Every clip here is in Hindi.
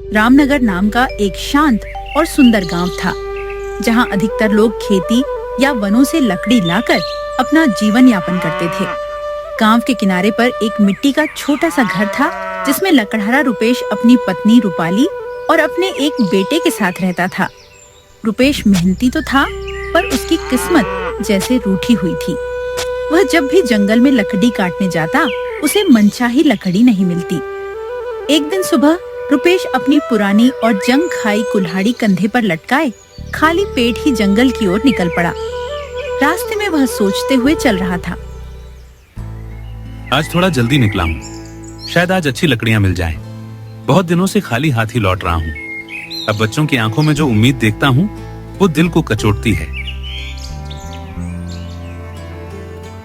रामनगर नाम का एक शांत और सुंदर गांव था, जहां अधिकतर लोग खेती या वनों से लकड़ी लाकर अपना जीवन यापन करते थे। गांव के किनारे पर एक मिट्टी का छोटा सा घर था, जिसमें लकड़हारा रुपेश अपनी पत्नी रूपाली और अपने एक बेटे के साथ रहता था। रुपेश मेहनती तो था, पर उसकी किस्मत जैसे रूठी हुई थी। वह जब भी जंगल में लकड़ी काटने जाता, उसे मनचाही लकड़ी नहीं मिलती। एक दिन सुबह रुपेश अपनी पुरानी और जंग खाई कुल्हाड़ी कंधे पर लटकाए खाली पेट ही जंगल की ओर निकल पड़ा। रास्ते में वह सोचते हुए चल रहा था। आज थोड़ा जल्दी निकला हूँ, शायद आज अच्छी लकड़ियाँ मिल जाएं। बहुत दिनों से खाली हाथ ही लौट रहा हूँ। अब बच्चों की आंखों में जो उम्मीद देखता हूँ, वो दिल को कचोटती है।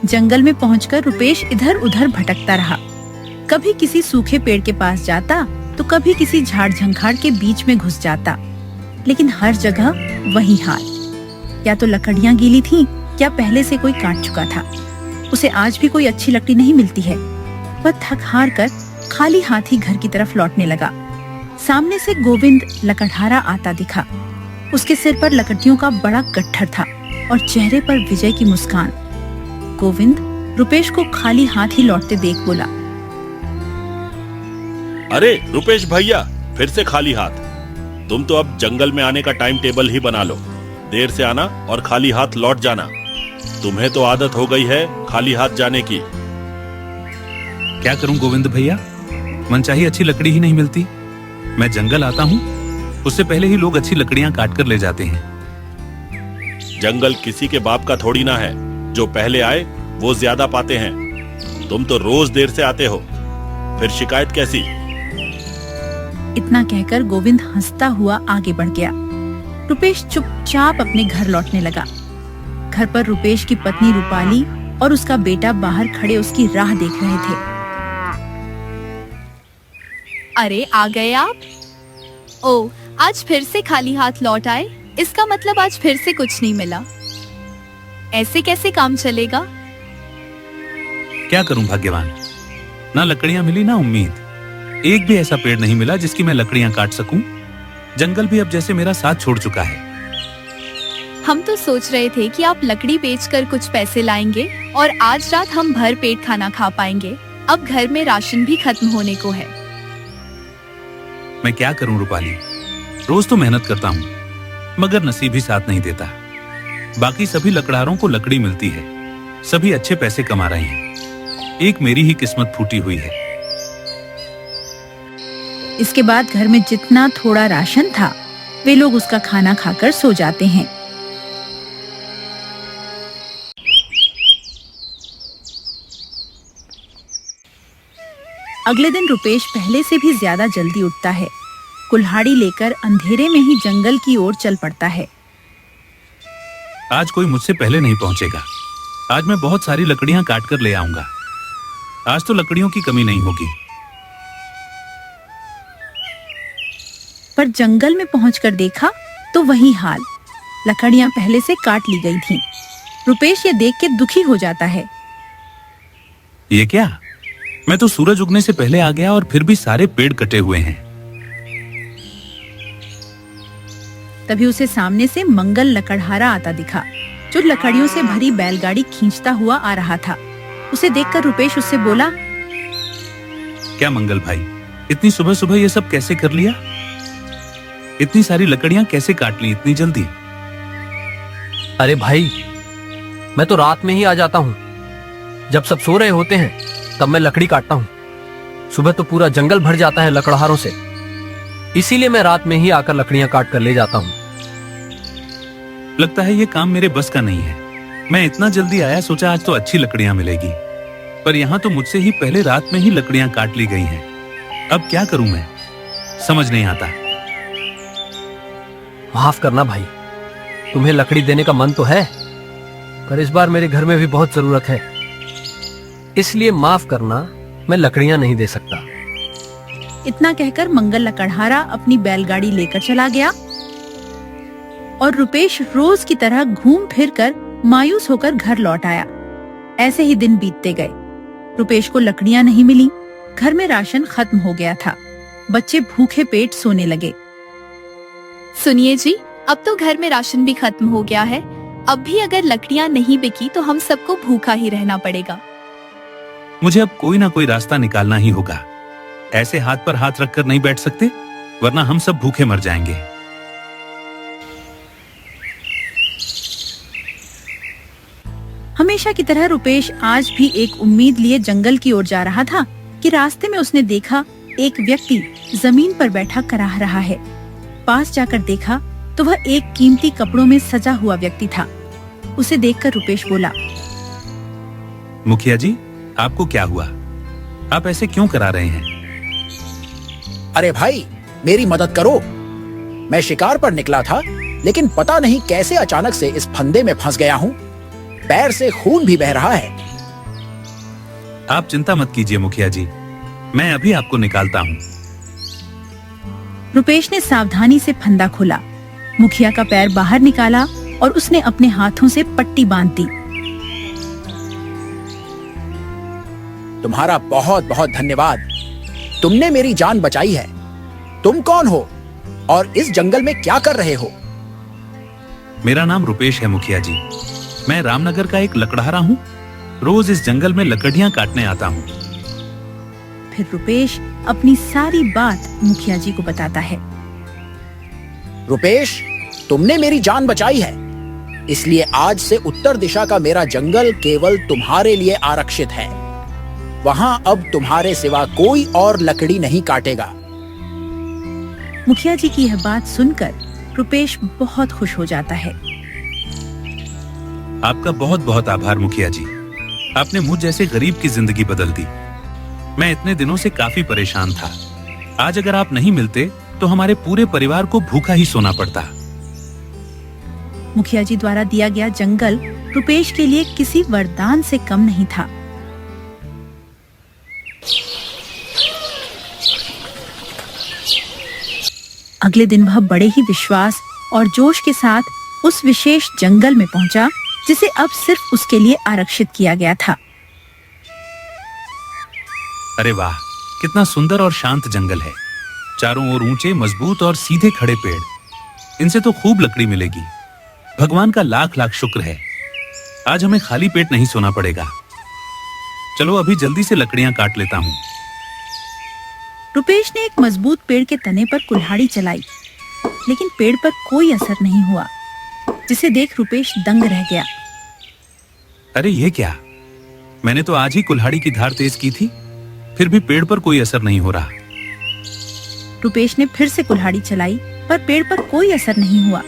जंगल में पहुंचकर रुपेश इधर उधर भटकता रहा। कभी किसी सूखे पेड़ के पास जाता, तो कभी किसी झाड़ झंखाड़ के बीच में घुस जाता, लेकिन हर जगह वही हाल। या तो लकड़ियां गीली थीं, या पहले से कोई काट चुका था। उसे आज भी कोई अच्छी लकड़ी नहीं मिलती है। वह थक हार कर खाली हाथ ही घर की तरफ लौटने लगा। सामने से गोविंद लकड़हारा आता दिखा। उसके सिर पर लकड़ियों का बड़ा गट्ठर था और चेहरे पर विजय की मुस्कान। गोविंद रुपेश को खाली हाथ ही लौटते देख बोला, अरे रुपेश भैया, फिर से खाली हाथ। तुम तो अब जंगल में आने का टाइम टेबल ही बना लो। देर से आना और खाली हाथ लौट जाना। तुम्हें तो आदत हो गई है खाली हाथ जाने की। क्या करूं गोविंद भैया, मनचाही अच्छी लकड़ी ही नहीं मिलती। मैं जंगल आता हूँ, उससे पहले ही लोग अच्छी लकड़ियां काट कर ले जाते हैं। जंगल किसी के बाप का थोड़ी ना है। जो पहले आए वो ज्यादा पाते हैं। तुम तो रोज देर से आते हो, फिर शिकायत कैसी? इतना कहकर गोविंद हंसता हुआ आगे बढ़ गया। रुपेश चुपचाप अपने घर लौटने लगा। घर पर रुपेश की पत्नी रूपाली और उसका बेटा बाहर खड़े उसकी राह देख रहे थे। अरे आ गए आप? ओह, आज फिर से खाली हाथ लौट आए। इसका मतलब आज फिर से कुछ नहीं मिला। ऐसे कैसे काम चलेगा? क्या करूं भाग्यवान, ना लकड़ियां मिली ना उम्मीद। एक भी ऐसा पेड़ नहीं मिला जिसकी मैं लकड़ियां काट सकूं। जंगल भी अब जैसे मेरा साथ छोड़ चुका है। हम तो सोच रहे थे कि आप लकड़ी बेचकर कुछ पैसे लाएंगे और आज रात हम भर पेट खाना खा पाएंगे। अब घर में राशन भी खत्म होने को है। मैं क्या करूं रूपाली, रोज तो मेहनत करता हूं, मगर नसीब ही साथ नहीं देता। बाकी सभी लकड़हारों को लकड़ी मिलती है, सभी अच्छे पैसे कमा रहे हैं। एक मेरी ही किस्मत फूटी हुई है। इसके बाद घर में जितना थोड़ा राशन था, वे लोग उसका खाना खाकर सो जाते हैं। अगले दिन रुपेश पहले से भी ज्यादा जल्दी उठता है। कुल्हाड़ी लेकर अंधेरे में ही जंगल की ओर चल पड़ता है। आज कोई मुझसे पहले नहीं पहुंचेगा। आज मैं बहुत सारी लकड़ियां काट कर ले आऊंगा। आज तो लकड़ियों की कमी नहीं होगी। पर जंगल में पहुंचकर देखा तो वही हाल। लकड़ियां पहले से काट ली गई थीं। रुपेश ये देख के दुखी हो जाता है। ये क्या, मैं तो सूरज उगने से पहले आ गया और फिर भी सारे पेड़ कटे हुए हैं। तभी उसे सामने से मंगल लकड़हारा आता दिखा, जो लकड़ियों से भरी बैलगाड़ी खींचता हुआ आ रहा था। उसे देखकर रुपेश उससे बोला, क्या मंगल भाई, इतनी सुबह सुबह ये सब कैसे कर लिया? इतनी सारी लकड़ियां कैसे काट ली इतनी जल्दी? अरे भाई, मैं तो रात में ही आ जाता हूँ। जब सब सो रहे होते हैं तब मैं लकड़ी काटता हूँ। सुबह तो पूरा जंगल भर जाता है लकड़हारों से, इसीलिए मैं रात में ही आकर लकड़ियां काट कर ले जाता हूँ। लगता है ये काम मेरे बस का नहीं है। मैं इतना जल्दी आया, सोचा आज तो अच्छी लकड़ियां मिलेगी, पर यहाँ तो मुझसे ही पहले रात में ही लकड़ियां काट ली गई हैं। अब क्या करूं मैं, समझ नहीं आता। माफ करना भाई, तुम्हें लकड़ी देने का मन तो है, पर इस बार मेरे घर में भी बहुत जरूरत है, इसलिए माफ करना, मैं लकड़ियां नहीं दे सकता। इतना कहकर मंगल लकड़हारा अपनी बैलगाड़ी लेकर चला गया और रुपेश रोज की तरह घूम फिर कर मायूस होकर घर लौट आया। ऐसे ही दिन बीतते गए। रुपेश को लकड़ियां नहीं मिली, घर में राशन खत्म हो गया था। बच्चे भूखे पेट सोने लगे। सुनिए जी, अब तो घर में राशन भी खत्म हो गया है। अब भी अगर लकड़ियां नहीं बिकी तो हम सबको भूखा ही रहना पड़ेगा। मुझे अब कोई ना कोई रास्ता निकालना ही होगा। ऐसे हाथ पर हाथ रखकर नहीं बैठ सकते, वरना हम सब भूखे मर जाएंगे। हमेशा की तरह रुपेश आज भी एक उम्मीद लिए जंगल की ओर जा रहा था कि रास्ते में उसने देखा एक व्यक्ति जमीन पर बैठा कराह रहा है। पास जाकर देखा तो वह एक कीमती कपड़ों में सजा हुआ व्यक्ति था। उसे देखकर रुपेश बोला, मुखिया जी, आपको क्या हुआ? आप ऐसे क्यों करा रहे हैं? अरे भाई, मेरी मदद करो। मैं शिकार पर निकला था, लेकिन पता नहीं कैसे अचानक से इस फंदे में फंस गया हूँ। पैर से खून भी बह रहा है। आप चिंता मत कीजिए मुखिया जी, मैं अभी आपको निकालता हूँ। रुपेश ने सावधानी से फंदा खोला, मुखिया का पैर बाहर निकाला और उसने अपने हाथों से पट्टी बांध दी। तुम्हारा बहुत बहुत धन्यवाद। तुमने मेरी जान बचाई है। तुम कौन हो और इस जंगल में क्या कर रहे हो? मेरा नाम रुपेश है मुखिया जी। मैं रामनगर का एक लकड़हारा हूँ। रोज इस जंगल में लकड़ियाँ काटने आता हूँ। फिर रुपेश अपनी सारी बात मुखिया जी को बताता है। रुपेश, तुमने मेरी जान बचाई है, इसलिए आज से उत्तर दिशा का मेरा जंगल केवल तुम्हारे लिए आरक्षित है। वहां अब तुम्हारे सिवा कोई और लकड़ी नहीं काटेगा। मुखिया जी की यह बात सुनकर रुपेश बहुत खुश हो जाता है। आपका बहुत बहुत आभार मुखिया जी। आपने मुझ जैसे गरीब की जिंदगी बदल दी। मैं इतने दिनों से काफी परेशान था। आज अगर आप नहीं मिलते तो हमारे पूरे परिवार को भूखा ही सोना पड़ता। मुखिया जी द्वारा दिया गया जंगल रुपेश के लिए किसी वरदान से कम नहीं था। अगले दिन वह बड़े ही विश्वास और जोश के साथ उस विशेष जंगल में पहुंचा जिसे अब सिर्फ उसके लिए आरक्षित किया गया था। अरे वाह, कितना सुंदर और शांत जंगल है। चारों ओर ऊंचे, मजबूत और सीधे खड़े पेड़। इनसे तो खूब लकड़ी मिलेगी। भगवान का लाख लाख शुक्र है। आज हमें खाली पेट नहीं सोना पड़ेगा। चलो अभी जल्दी से लकड़ियां काट लेता हूँ। रुपेश ने एक मजबूत पेड़ के तने पर कुल्हाड़ी चलाई, लेकिन पेड़ पर कोई असर नहीं हुआ, जिसे देख रुपेश दंग रह गया। अरे ये क्या? मैंने तो आज ही कुल्हाड़ी की धार तेज की थी, फिर भी पेड़ पर कोई असर नहीं हो रहा। रुपेश ने फिर से कुल्हाड़ी चलाई, पर पेड़ पर कोई असर नहीं हुआ।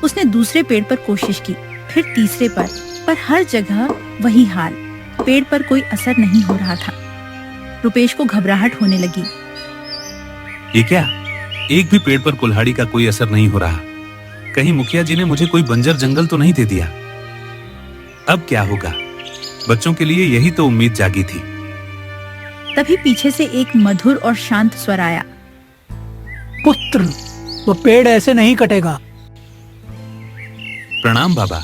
उसने दूसरे पेड़ पर कोशिश की, फिर तीसरे पर हर जगह वही हाल। पेड़ पर कोई असर नहीं हो रहा था। रुपेश को घबराहट होने लगी। ये क्या? एक भी पेड़ पर कुल्हाड़ी का कोई असर नहीं हो रहा। कहीं मुखिया जी ने मुझे कोई बंजर जंगल तो नहीं दे दिया? अब क्या होगा? बच्चों के लिए यही तो उम्मीद जागी थी। तभी पीछे से एक मधुर और शांत स्वर आया। पुत्र, वो पेड़ ऐसे नहीं कटेगा। प्रणाम बाबा।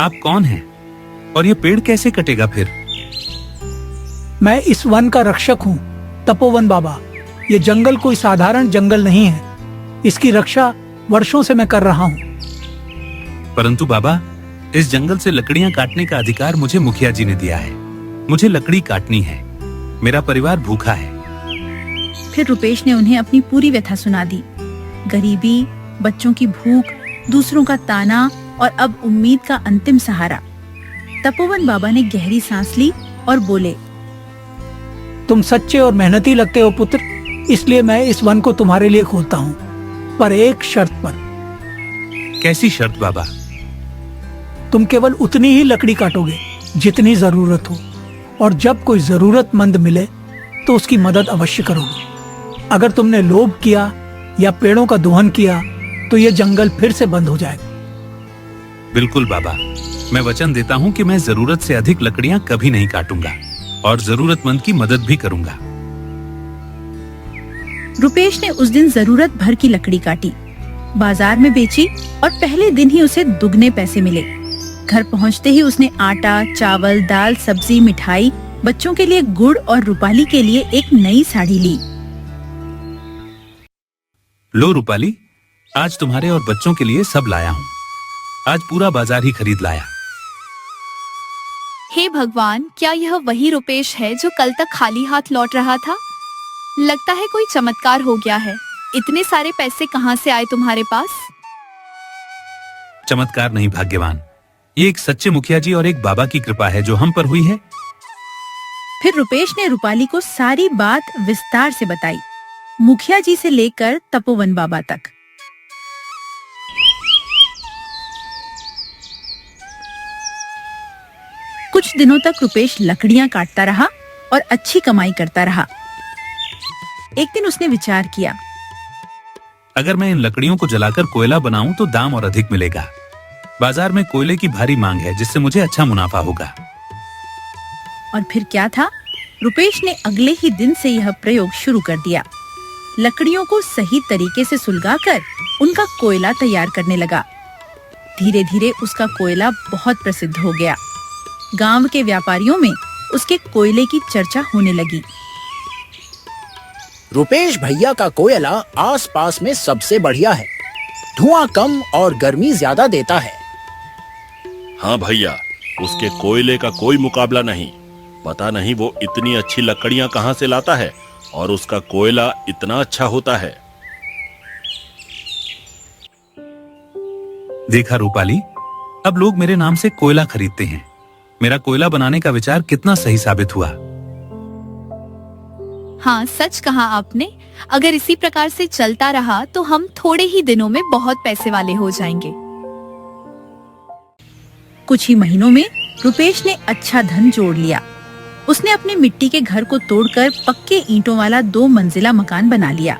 आप कौन हैं? और ये पेड़ कैसे कटेगा फिर? मैं इस वन का रक्षक हूँ, तपोवन बाबा। ये जंगल कोई साधारण जंगल नहीं है। इसकी रक्षा वर्षों से मैं कर रहा हूँ। परंतु बाबा, इस जंगल से लकड़ियां काटने का अधिकार मुझे मुखिया जी ने दिया है। मुझे लकड़ी काटनी है। मेरा परिवार भूखा है। फिर रुपेश ने उन्हें अपनी पूरी व्यथा सुना दी। गरीबी, बच्चों की भूख, दूसरों का ताना और अब उम्मीद का अंतिम सहारा। तपोवन बाबा ने गहरी सांस ली और बोले, तुम सच्चे और मेहनती लगते हो पुत्र, इसलिए मैं इस वन को तुम्हारे लिए खोलता हूँ, पर एक शर्त पर। कैसी शर्त बाबा? तुम केवल उतनी ही लकड़ी काटोगे जितनी जरूरत हो, और जब कोई जरूरतमंद मिले तो उसकी मदद अवश्य करोगे। अगर तुमने लोभ किया या पेड़ों का दोहन किया तो ये जंगल फिर से बंद हो जाएगा। बिल्कुल बाबा, मैं वचन देता हूँ कि मैं जरूरत से अधिक लकड़ियां कभी नहीं काटूंगा और जरूरतमंद की मदद भी करूंगा। रुपेश ने उस दिन जरूरत भर की लकड़ी काटी, बाजार में बेची और पहले दिन ही उसे दुगने पैसे मिले। घर पहुंचते ही उसने आटा, चावल, दाल, सब्जी, मिठाई, बच्चों के लिए गुड़ और रूपाली के लिए एक नई साड़ी ली। लो रूपाली, आज तुम्हारे और बच्चों के लिए सब लाया हूँ। आज पूरा बाजार ही खरीद लाया। हे भगवान, क्या यह वही रुपेश है जो कल तक खाली हाथ लौट रहा था? लगता है कोई चमत्कार हो गया है। इतने सारे पैसे कहाँ से आए तुम्हारे पास? चमत्कार नहीं भाग्यवान, ये एक सच्चे मुखिया जी और एक बाबा की कृपा है जो हम पर हुई है। फिर रुपेश ने रूपाली को सारी बात विस्तार से बताई, मुखिया जी से लेकर तपोवन बाबा तक। कुछ दिनों तक रुपेश लकड़ियां काटता रहा और अच्छी कमाई करता रहा। एक दिन उसने विचार किया, अगर मैं इन लकड़ियों को जलाकर कोयला बनाऊं तो दाम और अधिक मिलेगा। बाजार में कोयले की भारी मांग है जिससे मुझे अच्छा मुनाफा होगा। और फिर क्या था, रुपेश ने अगले ही दिन से यह प्रयोग शुरू कर दिया। लकड़ियों को सही तरीके से सुलगाकर उनका कोयला तैयार करने लगा। धीरे धीरे उसका कोयला बहुत प्रसिद्ध हो गया। गांव के व्यापारियों में उसके कोयले की चर्चा होने लगी। रुपेश भैया का कोयला आसपास में सबसे बढ़िया है। धुआं कम और गर्मी ज्यादा देता है। हाँ भैया, उसके कोयले का कोई मुकाबला नहीं। पता नहीं वो इतनी अच्छी लकड़ियां कहाँ से लाता है और उसका कोयला इतना अच्छा होता है। देखा रूपाली, अब लोग मेरे नाम से कोयला खरीदते हैं। मेरा कोयला बनाने का विचार कितना सही साबित हुआ। हाँ, सच कहा आपने। अगर इसी प्रकार से चलता रहा तो हम थोड़े ही दिनों में बहुत पैसे वाले हो जाएंगे। कुछ ही महीनों में रुपेश ने अच्छा धन जोड़ लिया। उसने अपने मिट्टी के घर को तोड़कर पक्के ईंटों वाला 2 मंजिला मकान बना लिया।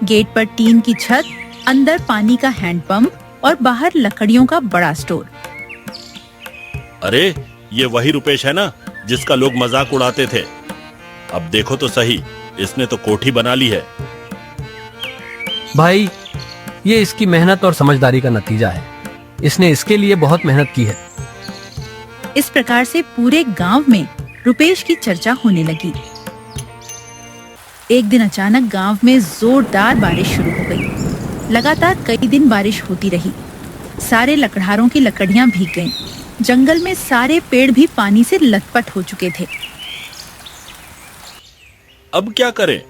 गेट पर टीन की छत, अंदर पानी का हैंडपंप और बाहर लकड़ियों का बड़ा स्टोर। अरे, ये वही रुपेश है ना जिसका लोग मजाक उड़ाते थे। अब देखो तो सही, इसने तो कोठी बना ली है। भाई, ये इसकी मेहनत और समझदारी का नतीजा है। इसने इसके लिए बहुत मेहनत की है। इस प्रकार से पूरे गांव में रुपेश की चर्चा होने लगी। एक दिन अचानक गांव में जोरदार बारिश शुरू हो गई। लगातार कई दिन बारिश होती रही। सारे लकड़हारों की लकड़ियां भीग गईं। जंगल में सारे पेड़ भी पानी से लथपथ हो चुके थे। अब क्या करें?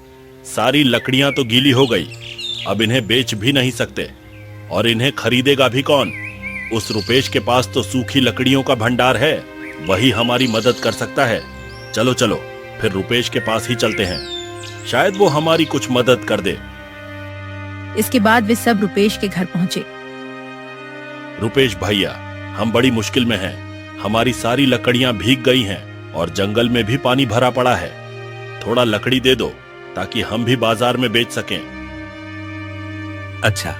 सारी लकड़ियां तो गीली हो गई। अब इन्हें बेच भी नहीं सकते और इन्हें खरीदेगा भी कौन? उस रुपेश के पास तो सूखी लकड़ियों का भंडार है, वही हमारी मदद कर सकता है। चलो चलो, फिर रुपेश के पास ही चलते हैं, शायद वो हमारी कुछ मदद कर दे। इसके बाद वे सब रुपेश के घर पहुंचे। रुपेश भैया, हम बड़ी मुश्किल में हैं। हमारी सारी लकड़ियां भीग गई हैं और जंगल में भी पानी भरा पड़ा है। थोड़ा लकड़ी दे दो ताकि हम भी बाजार में बेच सकें। अच्छा,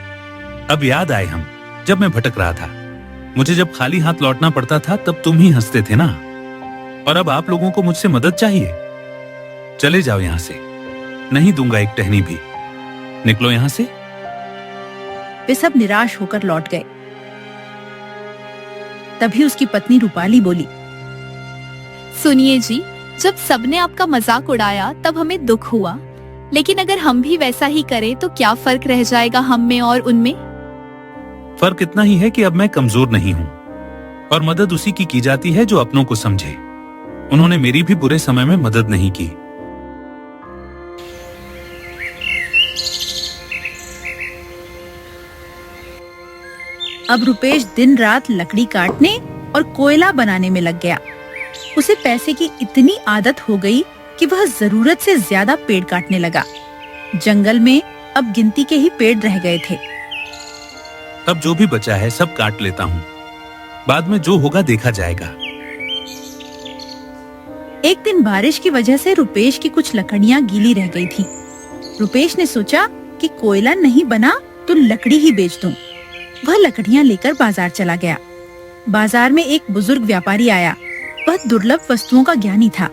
अब याद आए हम जब मैं भटक रहा था। मुझे जब खाली हाथ लौटना पड़ता था तब तुम ही हंसते थे ना। और अब आप लोगों को मुझसे मदद चाहिए। चले जाओ यहां से, नहीं दूंगा एक टहनी भी। निकलो यहां से। वे सब निराश होकर लौट गए। तभी उसकी पत्नी रूपाली बोली, सुनिए जी, जब सबने आपका मजाक उड़ाया तब हमें दुख हुआ, लेकिन अगर हम भी वैसा ही करें तो क्या फर्क रह जाएगा हम में और उनमें? फर्क इतना ही है कि अब मैं कमजोर नहीं हूं और मदद उसी की जाती है जो अपनों को समझे। उन्होंने मेरी भी बुरे समय में मदद नहीं की। अब रुपेश दिन रात लकड़ी काटने और कोयला बनाने में लग गया। उसे पैसे की इतनी आदत हो गई कि वह जरूरत से ज्यादा पेड़ काटने लगा। जंगल में अब गिनती के ही पेड़ रह गए थे। अब जो भी बचा है सब काट लेता हूँ, बाद में जो होगा देखा जाएगा। एक दिन बारिश की वजह से रुपेश की कुछ लकड़ियां गीली रह गई थी। रुपेश ने सोचा कि कोयला नहीं बना तो लकड़ी ही बेच दूं। वह लकड़ियां लेकर बाजार चला गया। बाजार में एक बुजुर्ग व्यापारी आया। वह दुर्लभ वस्तुओं का ज्ञानी था।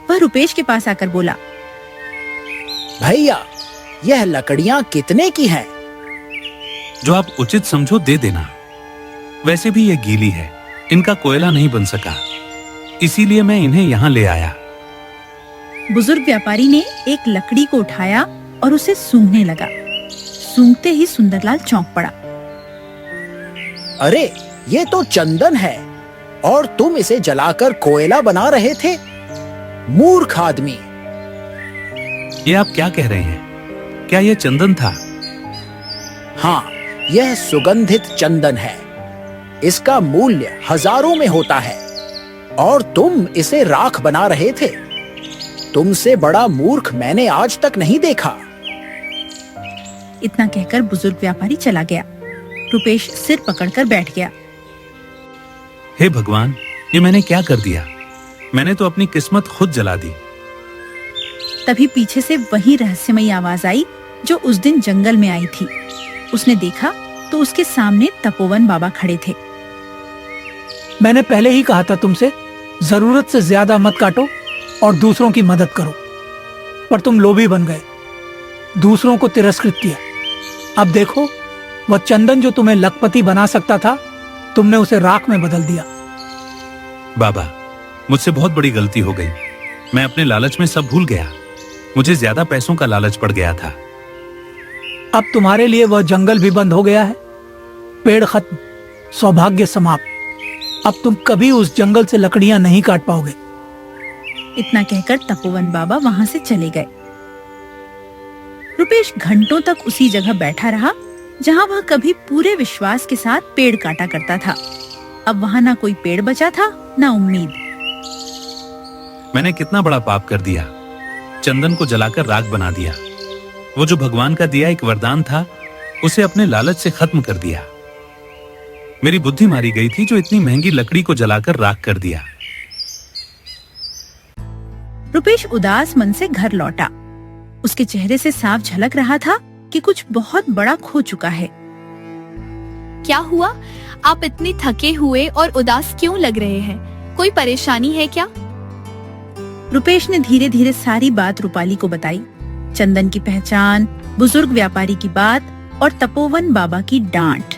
वह रुपेश के पास आकर बोला, भैया, यह लकड़ियां कितने की हैं? जो आप उचित समझो दे देना। वैसे भी ये गीली है, इनका कोयला नहीं बन सका, इसीलिए मैं इन्हें यहाँ ले आया। बुजुर्ग व्यापारी ने एक लकड़ी को उठाया और उसे सूंघने लगा। सूंघते ही सुंदरलाल चौंक पड़ा। अरे ये तो चंदन है और तुम इसे जलाकर कोयला बना रहे थे। मूर्ख आदमी। ये आप क्या कह रहे हैं? क्या यह चंदन था? हाँ, यह सुगंधित चंदन है। इसका मूल्य हजारों में होता है और तुम इसे राख बना रहे थे। तुमसे बड़ा मूर्ख मैंने आज तक नहीं देखा। इतना कहकर बुजुर्ग व्यापारी चला गया। रुपेश सिर पकड़कर बैठ गया। हे भगवान, ये मैंने क्या कर दिया? मैंने तो अपनी किस्मत खुद जला दी। तभी पीछे से वही रहस्यमयी आवाज आई जो उस दिन जंगल में आई थी। उसने देखा तो उसके सामने तपोवन बाबा खड़े थे। मैंने पहले ही कहा था तुमसे, जरूरत से ज्यादा मत काटो और दूसरों की मदद करो, पर तुम लोभी बन गए, दूसरों को तिरस्कृत किया। अब देखो, वह चंदन जो तुम्हें लखपति बना सकता था, तुमने उसे राख में बदल दिया। बाबा, मुझसे बहुत बड़ी गलती हो गई। मैं अपने लालच में सब भूल गया। मुझे ज्यादा पैसों का लालच पड़ गया था। अब तुम्हारे लिए वह जंगल भी बंद हो गया है, पेड़ खत्म, सौभाग्य समाप्त। अब तुम कभी उस जंगल से लकड़ियां नहीं काट पाओगे। इतना कहकर तपोवन बाबा वहां से चले गए। रुपेश घंटों तक उसी जगह बैठा रहा जहां वह कभी पूरे विश्वास के साथ पेड़ काटा करता था। अब वहां ना कोई पेड़ बचा था, ना उम्मीद। मैंने कितना बड़ा पाप कर दिया। चंदन को जलाकर राख बना दिया। वो जो भगवान का दिया एक वरदान था, उसे अपने लालच से खत्म कर दिया। मेरी बुद्धि मारी गई थी जो इतनी महंगी लकड़ी को जलाकर राख कर दिया। रुपेश उदास मन से घर लौटा। उसके चेहरे से साफ झलक रहा था कि कुछ बहुत बड़ा खो चुका है। क्या हुआ? आप इतने थके हुए और उदास क्यों लग रहे हैं? कोई परेशानी है क्या? रुपेश ने धीरे धीरे सारी बात रूपाली को बताई। चंदन की पहचान, बुजुर्ग व्यापारी की बात और तपोवन बाबा की डांट।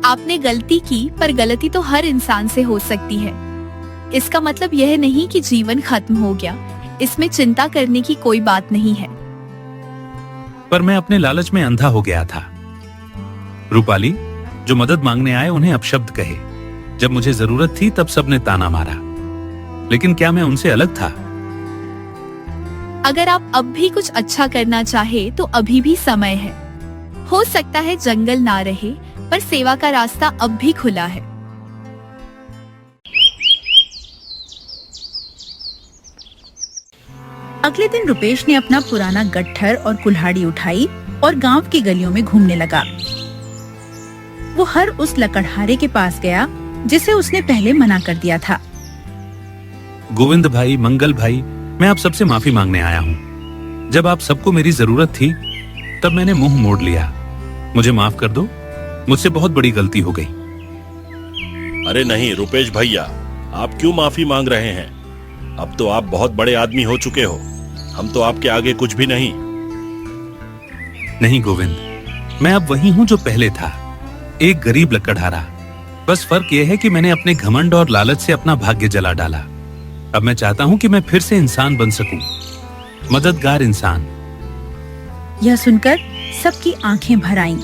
आपने गलती की, पर गलती तो हर इंसान से हो सकती है। इसका मतलब यह नहीं कि जीवन खत्म हो गया। इसमें चिंता करने की कोई बात नहीं है। पर मैं अपने लालच में अंधा हो गया था। रूपाली, जो मदद मांगने आए उन्हें अपशब्द कहे। जब मुझे जरूरत थी तब सबने ताना मारा। लेकिन क्या मैं उनसे अलग था? अगर आप अब भी कुछ अच्छा करना चाहे तो अभी भी समय है। हो सकता है जंगल ना रहे, पर सेवा का रास्ता अब भी खुला है। अगले दिन रुपेश ने अपना पुराना गट्ठर और कुल्हाड़ी उठाई और गांव की गलियों में घूमने लगा। वो हर उस लकड़हारे के पास गया जिसे उसने पहले मना कर दिया था। गोविंद भाई, मंगल भाई, मैं आप सबसे माफी मांगने आया हूँ। जब आप सबको मेरी जरूरत थी तब मैंने मुंह मोड़ लिया। मुझे माफ कर दो, मुझसे बहुत बड़ी गलती हो गई। अरे नहीं रुपेश भैया, आप क्यों माफी मांग रहे हैं? अब तो आप बहुत बड़े आदमी हो चुके हो। हम तो आपके आगे कुछ भी नहीं। नहीं गोविंद, मैं अब वही हूँ जो पहले था, एक गरीब लकड़हारा। बस फर्क यह है कि मैंने अपने घमंड और लालच से अपना भाग्य जला डाला। अब मैं चाहता हूँ कि मैं फिर से इंसान बन सकूं, मददगार इंसान। यह सुनकर सबकी आंखें भर आईं।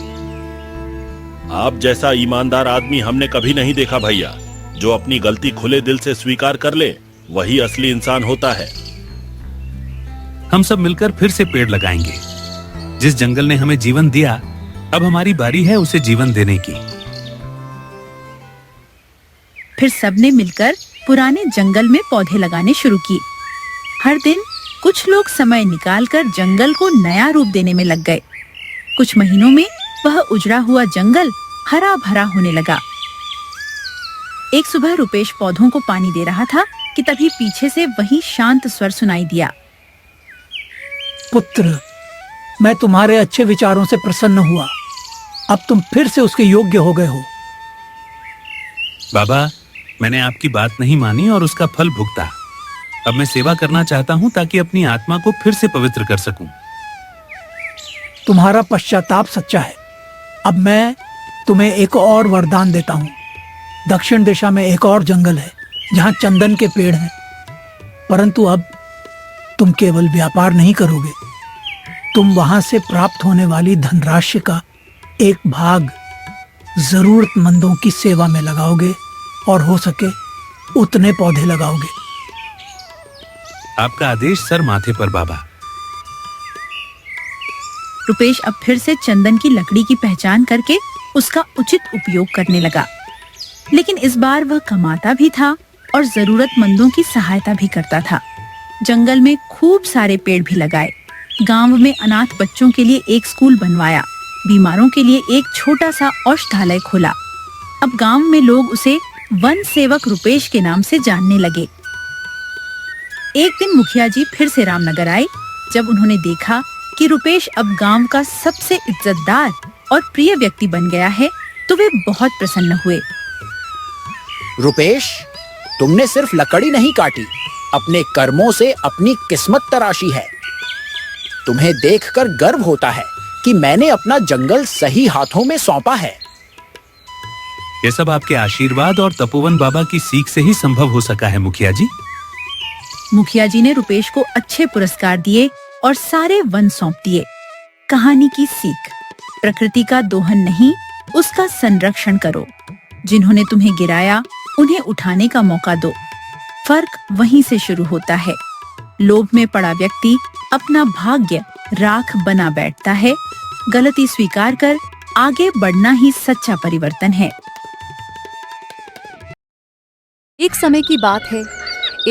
आप जैसा ईमानदार आदमी हमने कभी नहीं देखा भैया। जो अपनी गलती खुले दिल से स्वीकार कर ले, वही असली इंसान होता है। हम सब मिलकर फिर से पेड़ लगाएंगे। जिस जंगल ने हमें जीवन दिया, अब हमारी बारी है उसे जीवन देने की। फिर सबने मिलकर पुराने जंगल में पौधे लगाने शुरू किए। हर दिन कुछ लोग समय निकालकर जंगल को नया रूप देने में लग गए। कुछ महीनों में वह उजड़ा हुआ जंगल हरा भरा होने लगा। एक सुबह रुपेश पौधों को पानी दे रहा था कि तभी पीछे से वही शांत स्वर सुनाई दिया। पुत्र, मैं तुम्हारे अच्छे विचारों से प्रसन्न हुआ। अब तुम फिर से उसके योग्य हो गए हो। बाबा, मैंने आपकी बात नहीं मानी और उसका फल भुगता। अब मैं सेवा करना चाहता हूँ ताकि अपनी आत्मा को फिर से पवित्र कर सकूं। तुम्हारा पश्चाताप सच्चा है। अब मैं तुम्हें एक और वरदान देता हूँ। दक्षिण दिशा में एक और जंगल है जहाँ चंदन के पेड़ हैं, परंतु अब तुम केवल व्यापार नहीं करोगे, तुम वहां से प्राप्त होने वाली धनराशि का एक भाग जरूरतमंदों की सेवा में लगाओगे और हो सके उतने पौधे लगाओगे। आपका आदेश सर माथे पर बाबा। रुपेश अब फिर से चंदन की लकड़ी की पहचान करके उसका उचित उपयोग करने लगा, लेकिन इस बार वह कमाता भी था और जरूरतमंदों की सहायता भी करता था। जंगल में खूब सारे पेड़ भी लगाए, गांव में अनाथ बच्चों के लिए एक स्कूल बनवाया, बीमारों के लिए एक छोटा सा औषधालय खोला। अब गांव में लोग उसे वन सेवक रुपेश के नाम से जानने लगे। एक दिन मुखिया जी फिर से रामनगर आए। जब उन्होंने देखा कि रुपेश अब गांव का सबसे इज्जतदार और प्रिय व्यक्ति बन गया है, तो वे बहुत प्रसन्न हुए। रुपेश, तुमने सिर्फ लकड़ी नहीं काटी, अपने कर्मों से अपनी किस्मत तराशी है। तुम्हें देखकर गर्व होता है कि मैंने अपना जंगल सही हाथों में सौंपा है। ये सब आपके आशीर्वाद और तपोवन बाबा की सीख से ही संभव हो सका है मुखिया जी। मुखिया जी ने रुपेश को अच्छे पुरस्कार दिए और सारे वन सौंप दिए। कहानी की सीख: प्रकृति का दोहन नहीं, उसका संरक्षण करो। जिन्होंने तुम्हें गिराया, उन्हें उठाने का मौका दो। फर्क वहीं से शुरू होता है। लोभ में पड़ा व्यक्ति अपना भाग्य राख बना बैठता है। गलती स्वीकार कर आगे बढ़ना ही सच्चा परिवर्तन है। एक समय की बात है,